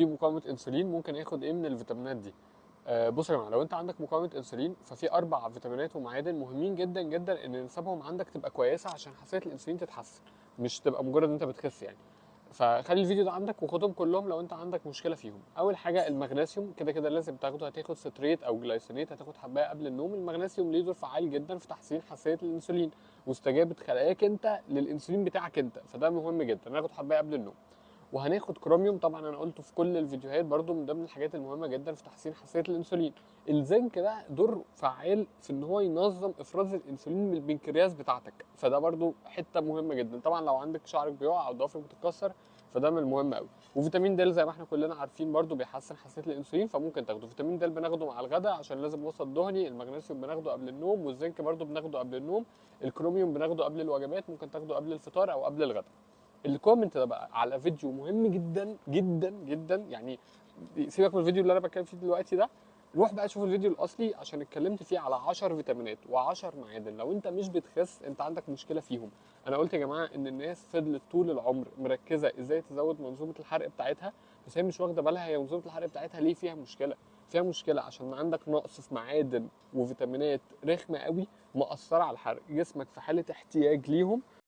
في مقاومه انسولين ممكن ياخد ايه من الفيتامينات دي. بص يا جماعه، لو انت عندك مقاومه انسولين ففي 4 فيتامينات ومعادن مهمين جدا جدا ان نسبهم عندك تبقى كويسه عشان حساسيه الانسولين تتحسن، مش تبقى مجرد ان انت بتخس يعني. فخلي الفيديو ده عندك وخدهم كلهم لو انت عندك مشكله فيهم. اول حاجه المغنيسيوم، كده كده لازم تاخده، هتاخد ستريت او جلايسينيت، هتاخد حبايه قبل النوم. المغنيسيوم ليه دور فعال جدا في تحسين حساسيه الانسولين واستجابه خلاياك انت للانسولين بتاعك انت، فده مهم جدا، ناخد حبايه قبل النوم. وهناخد كروميوم، طبعا انا قلته في كل الفيديوهات برضو، من ضمن الحاجات المهمه جدا في تحسين حساسيه الانسولين. الزنك بقى دور فعال في ان هو ينظم افراز الانسولين من البنكرياس بتاعتك، فده برضو حته مهمه جدا. طبعا لو عندك شعرك بيقع او ضوافرك بتتكسر فده من المهم قوي. وفيتامين د زي ما احنا كلنا عارفين برضو بيحسن حساسيه الانسولين، فممكن تاخده. فيتامين د بناخده مع الغداء عشان لازم وسط دهني، المغنيسيوم بناخده قبل النوم، والزنك برضو بناخده قبل النوم، الكروميوم بناخده قبل الوجبات، ممكن تاخده قبل الفطار او قبل الغداء. الكومنت ده بقى على فيديو مهم جدا جدا جدا يعني، سيبك من الفيديو اللي انا بتكلم فيه دلوقتي ده، روح بقى شوف الفيديو الاصلي عشان اتكلمت فيه على 10 فيتامينات و10 معادن لو انت مش بتخس انت عندك مشكله فيهم. انا قلت يا جماعه ان الناس فضلت طول العمر مركزه ازاي تزود منظومه الحرق بتاعتها، بس هي مش واخده بالها هي منظومه الحرق بتاعتها ليه فيها مشكله. فيها مشكله عشان عندك نقص في معادن وفيتامينات رخمه قوي مأثره على الحرق، جسمك في حاله احتياج ليهم